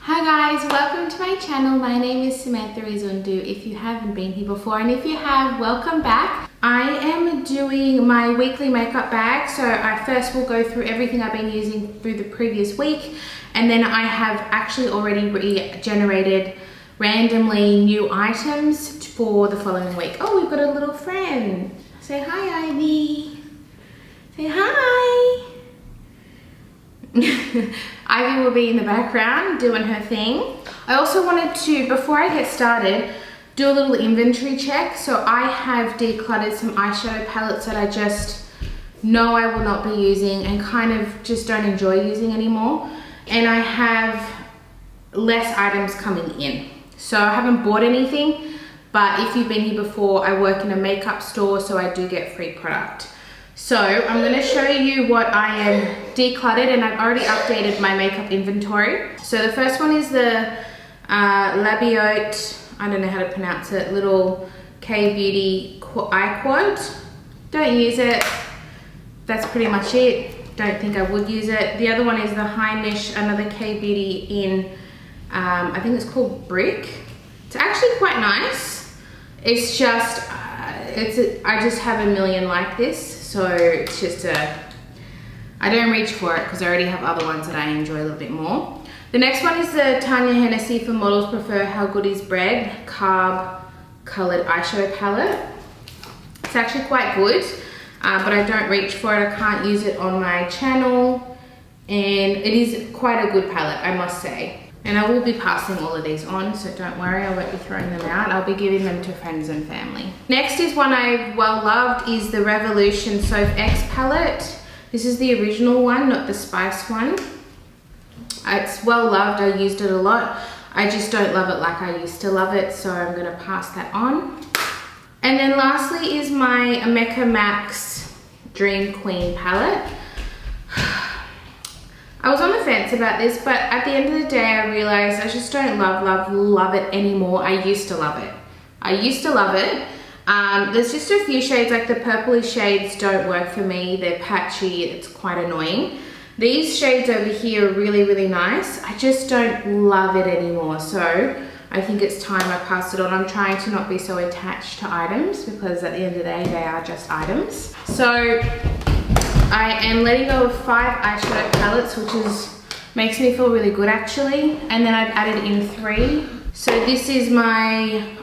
Hi guys, welcome to my channel. My name is Samantha Izundu if you haven't been here before, and if you have, welcome back. I am doing my weekly makeup bag, so I first will go through everything I've been using through the previous week, and then I have actually already regenerated randomly new items for the following week. Oh, we've got a little friend. Say hi, Ivy. Say hi. Ivy will be in the background doing her thing. I also wanted to, before I get started, do a little inventory check. So I have decluttered some eyeshadow palettes that I just know I will not be using and kind of just don't enjoy using anymore. And I have less items coming in. So I haven't bought anything, but if you've been here before, I work in a makeup store, so I do get free product. So I'm going to show you what I am decluttered, and I've already updated my makeup inventory. So the first one is the Labiote, I don't know how to pronounce it, little K-Beauty eye quad. Don't use it. That's pretty much it. Don't think I would use it. The other one is the Heimish, another K-Beauty in, I think it's called Brick. It's actually quite nice. It's just, I just have a million like this. So it's just I don't reach for it because I already have other ones that I enjoy a little bit more. The next one is the Tanya Hennessy for Models Prefer How Good Is Bread Carb Colored Eyeshadow Palette. It's actually quite good, but I don't reach for it. I can't use it on my channel, and it is quite a good palette, I must say. And I will be passing all of these on, so don't worry, I won't be throwing them out. I'll be giving them to friends and family. Next is one I've well loved, is the Revolution Soap X palette. This is the original one, not the spice one. It's well loved, I used it a lot. I just don't love it like I used to love it, so I'm gonna pass that on. And then lastly is my Mecca Max Dream Queen palette. I was on the fence about this, but at the end of the day, I realized I just don't love it anymore. I used to love it. There's just a few shades, like the purpley shades don't work for me. They're patchy, it's quite annoying. These shades over here are really, really nice. I just don't love it anymore. So I think it's time I pass it on. I'm trying to not be so attached to items because at the end of the day, they are just items. So I am letting go of 5 eyeshadow palettes, which makes me feel really good actually. And then I've added in 3. So this is I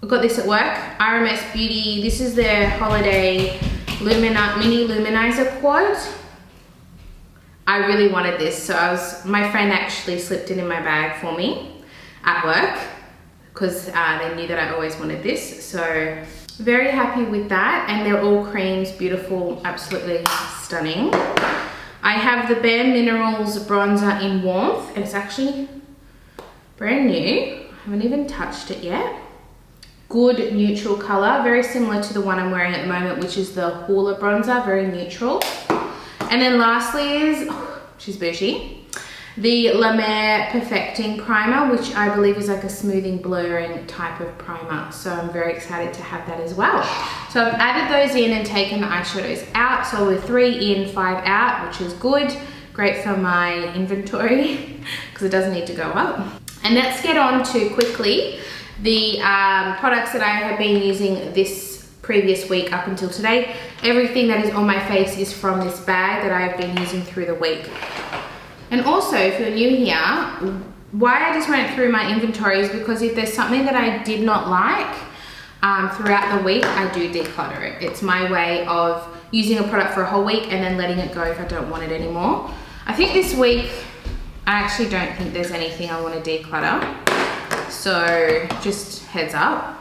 got this at work, RMS Beauty. This is their Holiday Mini Luminizer Quad. I really wanted this, so my friend actually slipped it in my bag for me at work because they knew that I always wanted this. So very happy with that, and they're all creams, beautiful, absolutely stunning. I have the Bare Minerals bronzer in Warmth, and it's actually brand new. I haven't even touched it yet. Good neutral color, very similar to the one I'm wearing at the moment, which is the Hoola bronzer, very neutral. And then lastly is, she's bougie, the La Mer Perfecting Primer, which I believe is like a smoothing, blurring type of primer. So I'm very excited to have that as well. So I've added those in and taken the eyeshadows out. So we're 3 in, 5 out, which is good. Great for my inventory because it doesn't need to go up. And let's get on to quickly the products that I have been using this previous week up until today. Everything that is on my face is from this bag that I've been using through the week. And also, if you're new here, why I just went through my inventory is because if there's something that I did not like throughout the week, I do declutter it. It's my way of using a product for a whole week and then letting it go if I don't want it anymore. I think this week, I actually don't think there's anything I want to declutter. So just heads up.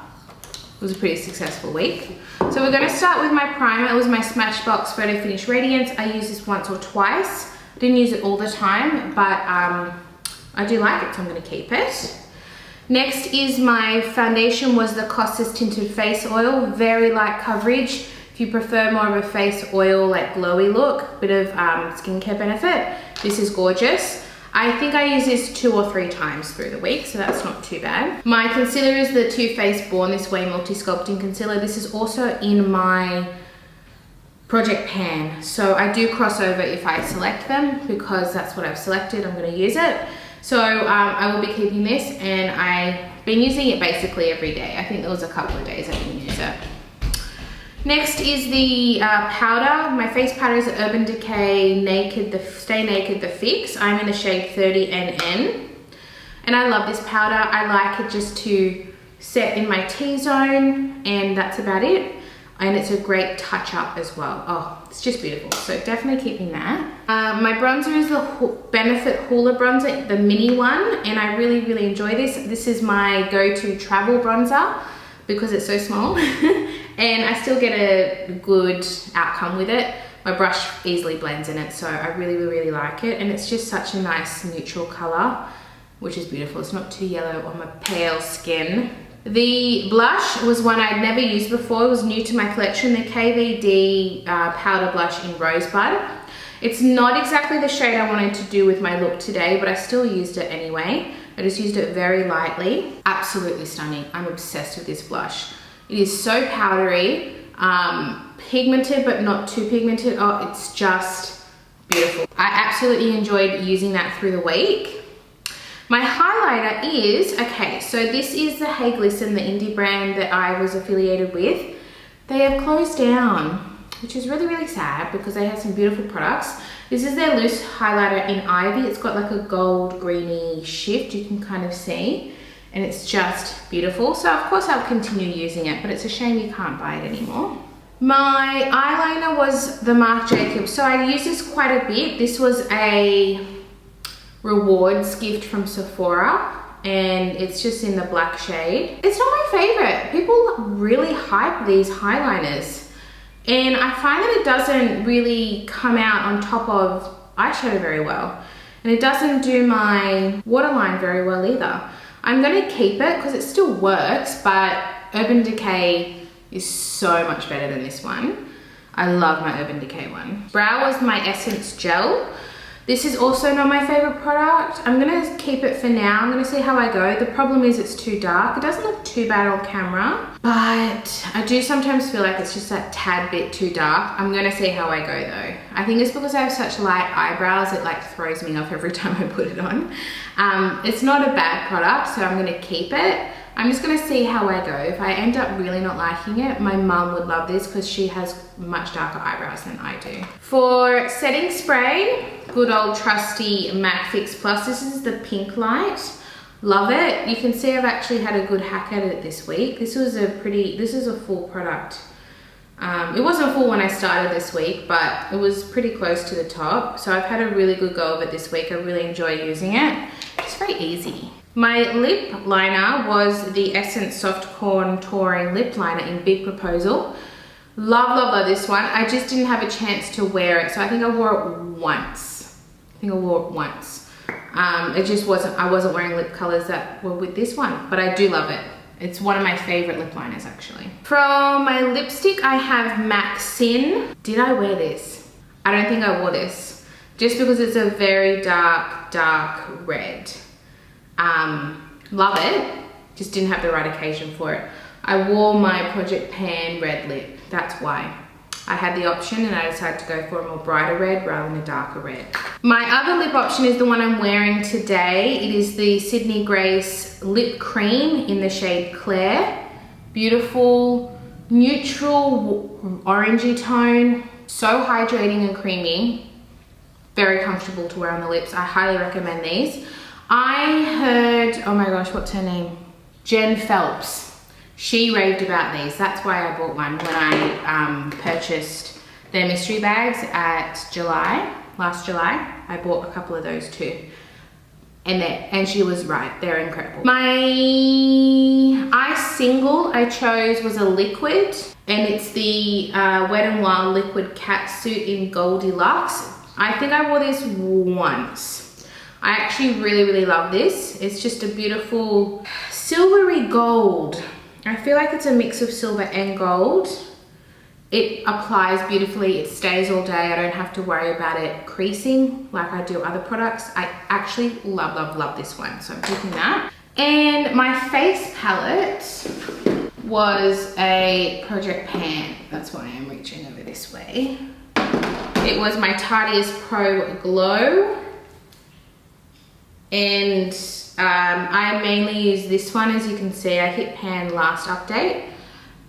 It was a pretty successful week. So we're going to start with my primer. It was my Smashbox Photo Finish Radiance. I use this once or twice. Didn't use it all the time, but I do like it, so I'm going to keep it. Next is my foundation, was the Costas Tinted Face Oil. Very light coverage. If you prefer more of a face oil, like glowy look, bit of skincare benefit, this is gorgeous. I think I use this 2 or 3 times through the week, so that's not too bad. My concealer is the Too Faced Born This Way Multi-Sculpting Concealer. This is also in my project pan, so I do cross over if I select them because that's what I've selected. I'm going to use it. So I will be keeping this, and I've been using it basically every day. I think there was a couple of days I didn't use it. Next is the powder. My face powder is Urban Decay Stay Naked The Fix. I'm in the shade 30NN. And I love this powder. I like it just to set in my T-zone, and that's about it. And it's a great touch up as well. Oh, it's just beautiful. So definitely keeping that. My bronzer is the Benefit Hoola bronzer, the mini one. And I really, really enjoy this. This is my go-to travel bronzer because it's so small. And I still get a good outcome with it. My brush easily blends in it, so I really, really like it. And it's just such a nice neutral color, which is beautiful. It's not too yellow on my pale skin. The blush was one I'd never used before. It was new to my collection, the KVD powder blush in Rosebud. It's not exactly the shade I wanted to do with my look today, but I still used it anyway. I just used it very lightly. Absolutely stunning. I'm obsessed with this blush. It is so powdery, pigmented, but not too pigmented. Oh, it's just beautiful. I absolutely enjoyed using that through the week. My highlighter is, okay, so this is the Hey Glisten, the indie brand that I was affiliated with. They have closed down, which is really, really sad because they have some beautiful products. This is their loose highlighter in Ivy. It's got like a gold greeny shift, you can kind of see. And it's just beautiful. So of course I'll continue using it, but it's a shame you can't buy it anymore. My eyeliner was the Marc Jacobs. So I use this quite a bit. This was a rewards gift from Sephora, and it's just in the black shade. It's not my favorite. People really hype these highliners, and I find that it doesn't really come out on top of eyeshadow very well, and it doesn't do my waterline very well either. I'm gonna keep it because it still works, but Urban Decay is so much better than this one. I love my Urban Decay one. Brow was my Essence Gel. This is also not my favorite product. I'm gonna keep it for now. I'm gonna see how I go. The problem is it's too dark. It doesn't look too bad on camera, but I do sometimes feel like it's just a tad bit too dark. I'm gonna see how I go though. I think it's because I have such light eyebrows, it like throws me off every time I put it on. It's not a bad product, so I'm gonna keep it. I'm just gonna see how I go. If I end up really not liking it, my mum would love this because she has much darker eyebrows than I do. For setting spray, good old trusty MAC Fix Plus. This is the pink light. Love it. You can see I've actually had a good hack at it this week. This is a full product. It wasn't full when I started this week, but it was pretty close to the top. So I've had a really good go of it this week. I really enjoy using it. It's very easy. My lip liner was the Essence Soft Contouring Lip Liner in Big Proposal. Love, love, love this one. I just didn't have a chance to wear it, so I think I wore it once. It just wasn't, I wasn't wearing lip colors that were with this one, but I do love it. It's one of my favorite lip liners actually. From my lipstick, I have MAC Sin. Did I wear this? I don't think I wore this, just because it's a very dark, dark red. Love it, just didn't have the right occasion for it. I wore my Project Pan red lip, that's why. I had the option and I decided to go for a more brighter red rather than a darker red. My other lip option is the one I'm wearing today. It is the Sydney Grace Lip Cream in the shade Claire. Beautiful, neutral, orangey tone. So hydrating and creamy. Very comfortable to wear on the lips. I highly recommend these. I heard, oh my gosh, what's her name? Jen Phelps. She raved about these. That's why I bought one when I purchased their mystery bags at last July. I bought a couple of those too. And she was right, they're incredible. My eye single I chose was a liquid, and it's the Wet n Wild Liquid Catsuit in Goldilocks. I think I wore this once. I actually really, really love this. It's just a beautiful silvery gold. I feel like it's a mix of silver and gold. It applies beautifully. It stays all day. I don't have to worry about it creasing like I do other products. I actually love, love, love this one. So I'm keeping that. And my face palette was a Project Pan. That's why I'm reaching over this way. It was my Tarteist Pro Glow. And I mainly use this one. As you can see, I hit pan last update,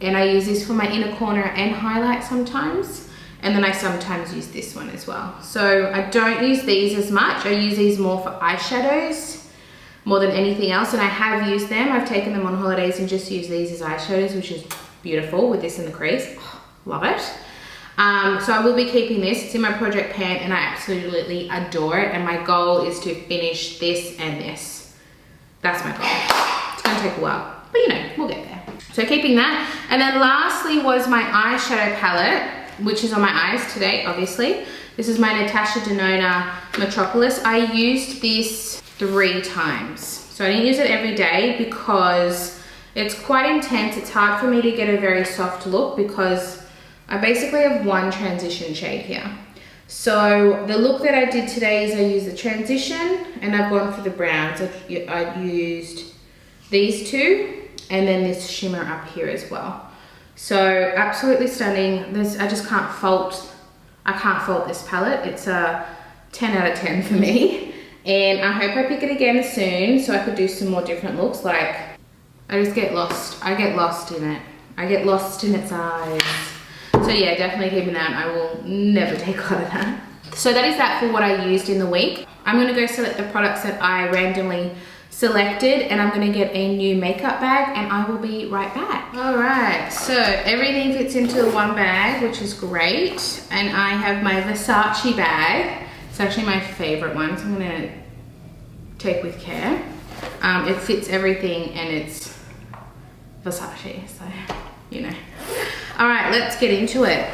and I use this for my inner corner and highlight sometimes. And then I sometimes use this one as well. So I don't use these as much. I use these more for eyeshadows more than anything else. And I have used them. I've taken them on holidays and just used these as eyeshadows, which is beautiful with this in the crease. Oh, love it. So I will be keeping this. It's in my project pan and I absolutely adore it. And my goal is to finish this and this. That's my goal. It's gonna take a while, but you know, we'll get there. So keeping that. And then lastly was my eyeshadow palette, which is on my eyes today, obviously. This is my Natasha Denona Metropolis. I used this 3 times. So I didn't use it every day because it's quite intense. It's hard for me to get a very soft look because I basically have one transition shade here. So the look that I did today is I used the transition and I've gone for the browns. I used these 2 and then this shimmer up here as well. So absolutely stunning. I just can't fault, I can't fault this palette. It's a 10 out of 10 for me. And I hope I pick it again soon so I could do some more different looks. Like, I just get lost. I get lost in it. I get lost in its eyes. So yeah, definitely keeping that. I will never declutter that. So that is that for what I used in the week. I'm gonna go select the products that I randomly selected and I'm gonna get a new makeup bag and I will be right back. All right, so everything fits into one bag, which is great. And I have my Versace bag. It's actually my favorite one, so I'm gonna take with care. It fits everything and it's Versace, so you know. All right, let's get into it.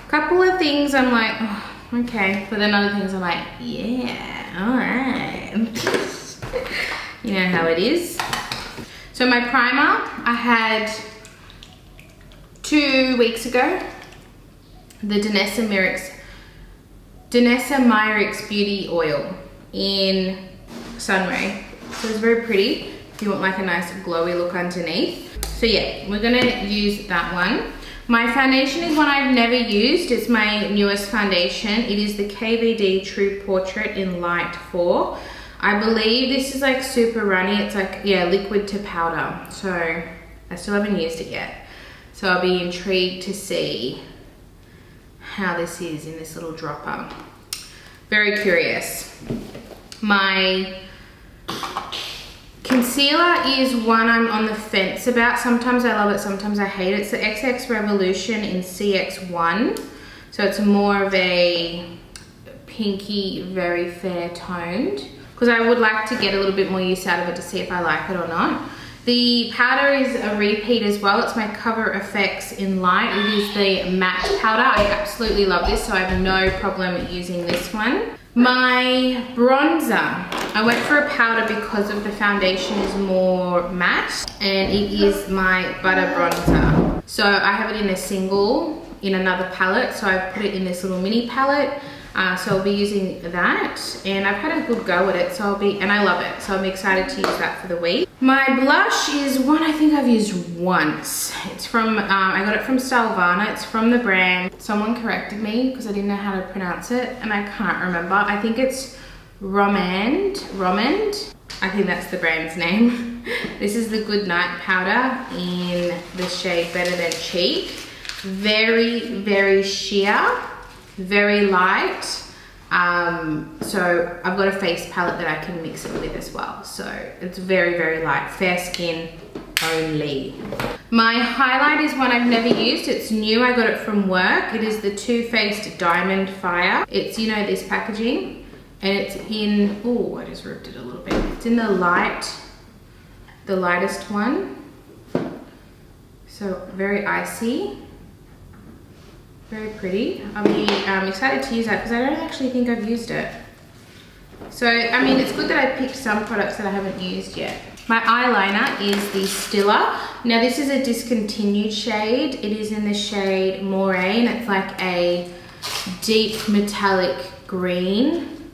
Couple of things I'm like, oh, okay, but then other things I'm like, yeah, all right. You know how it is. So my primer, I had 2 weeks ago, the Danessa Myricks Beauty Oil in Sunray. So it's very pretty if you want like a nice glowy look underneath. So yeah, we're gonna use that one. My foundation is one I've never used. It's my newest foundation. It is the KVD True Portrait in Light 4. I believe this is like super runny. It's like, yeah, liquid to powder. So I still haven't used it yet. So I'll be intrigued to see how this is in this little dropper. Very curious. My concealer is one I'm on the fence about. Sometimes I love it, sometimes I hate it. It's the XX Revolution in CX1. So it's more of a pinky, very fair toned. Because I would like to get a little bit more use out of it to see if I like it or not. The powder is a repeat as well. It's my Cover FX in Light. It is the matte powder. I absolutely love this, so I have no problem using this one. My bronzer, I went for a powder because of the foundation is more matte, and it is my Butter Bronzer. So I have it in a single, in another palette, so I've put it in this little mini palette. So I'll be using that, and I've had a good go at it, so and I love it, so I'm excited to use that for the week. My blush is one I think I've used once. It's from, I got it from Stalvana. It's from the brand. Someone corrected me because I didn't know how to pronounce it, and I can't remember. I think it's Romand. I think that's the brand's name. This is the Good Night powder in the shade Better Than Cheek. Very, very sheer. Very light. So I've got a face palette that I can mix it with as well. So it's very, very light. Fair skin only. My highlight is one I've never used. It's new. I got it from work. It is the Too Faced Diamond Fire. It's, you know, this packaging. And it's in, oh, I just ripped it a little bit. It's in the lightest one. So very icy. Very pretty. I'll be excited to use that because I don't actually think I've used it. So, I mean, it's good that I picked some products that I haven't used yet. My eyeliner is the Stiller. Now, this is a discontinued shade. It is in the shade Moire, and it's like a deep metallic green.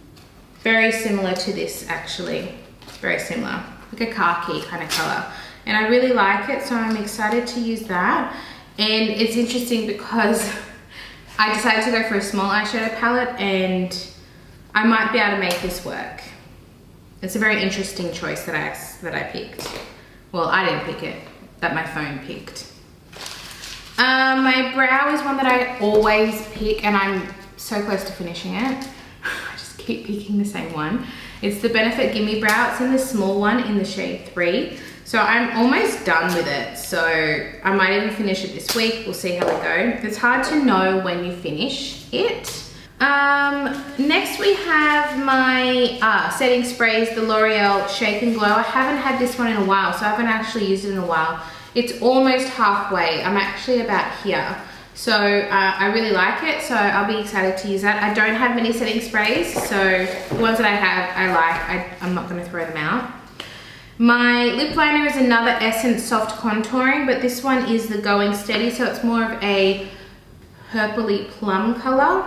Very similar to this, actually. Very similar. Like a khaki kind of color. And I really like it, so I'm excited to use that. And it's interesting because I decided to go for a small eyeshadow palette, and I might be able to make this work. It's a very interesting choice that I picked. Well, I didn't pick it, that my phone picked. My brow is one that I always pick, and I'm so close to finishing it. I just keep picking the same one. It's the Benefit Gimme Brow. It's in the small one in the shade 3. So I'm almost done with it. So I might even finish it this week. We'll see how we go. It's hard to know when you finish it. Next we have my setting sprays, the L'Oreal Shake and Glow. I haven't had this one in a while, so I haven't actually used it in a while. It's almost halfway. I'm actually about here. So I really like it, so I'll be excited to use that. I don't have many setting sprays, so the ones that I have, I like. I'm not gonna throw them out. My lip liner is another Essence Soft Contouring, but this one is the Going Steady, so it's more of a purpley plum color.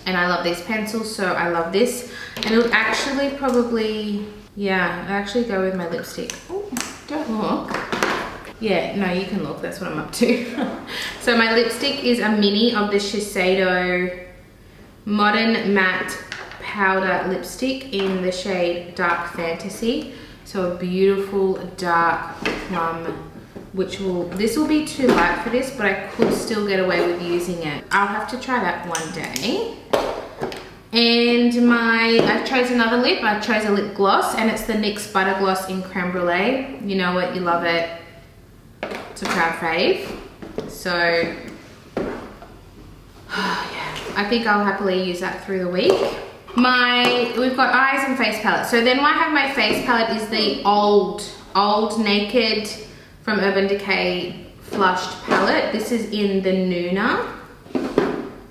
And I love these pencils, so I love this. And it would actually probably, yeah, it'd actually go with my lipstick. Oh, don't look. Yeah, no, you can look, that's what I'm up to. So my lipstick is a mini of the Shiseido Modern Matte Powder Lipstick in the shade Dark Fantasy. So a beautiful dark plum, this will be too light for this, but I could still get away with using it. I'll have to try that one day. And I chose another lip. I chose a lip gloss, and it's the NYX Butter Gloss in Creme Brulee. You know it, you love it. It's a proud fave. So, yeah, I think I'll happily use that through the week. We've got eyes and face palette. So then I have my face palette is the old Naked from Urban Decay Flushed palette. This is in the Nuna.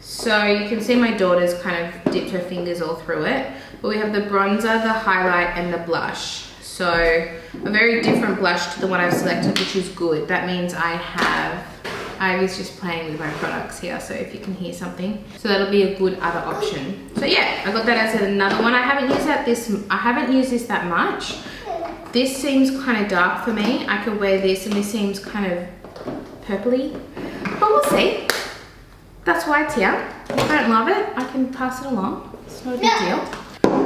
So you can see my daughter's kind of dipped her fingers all through it. But we have the bronzer, the highlight, and the blush. So a very different blush to the one I've selected, which is good. That means Ivy's just playing with my products here, so if you can hear something. So that'll be a good other option. So yeah, I got that as another one. I haven't used this that much. This seems kind of dark for me. I could wear this, and this seems kind of purpley, but we'll see. That's why it's here. If I don't love it, I can pass it along. It's not a big deal.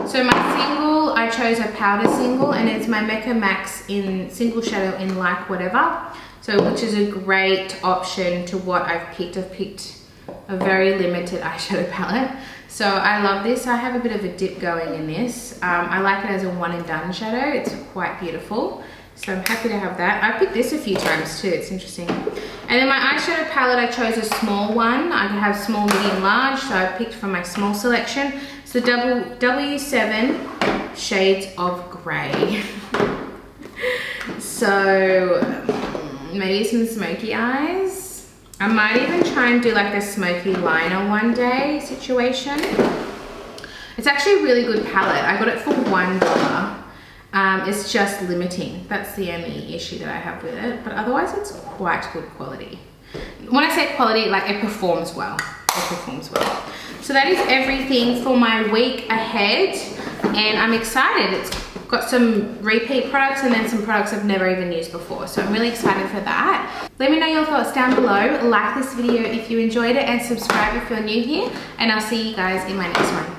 So my single, I chose a powder single, and it's my Mecca Max in Single Shadow in Like Whatever. So which is a great option to what I've picked. I've picked a very limited eyeshadow palette. So I love this. I have a bit of a dip going in this. I like it as a one and done shadow. It's quite beautiful. So I'm happy to have that. I've picked this a few times too. It's interesting. And then my eyeshadow palette, I chose a small one. I can have small, medium, large. So I picked from my small selection. It's the W7 Shades of Grey. So maybe some smoky eyes. I might even try and do like a smoky liner one day situation. It's actually a really good palette. I got it for $1. It's just limiting. That's the only issue that I have with it. But otherwise it's quite good quality. When I say quality, like it performs well. It performs well. So that is everything for my week ahead. And I'm excited. It's got some repeat products and then some products I've never even used before. So I'm really excited for that. Let me know your thoughts down below. Like this video if you enjoyed it, and subscribe if you're new here. And I'll see you guys in my next one.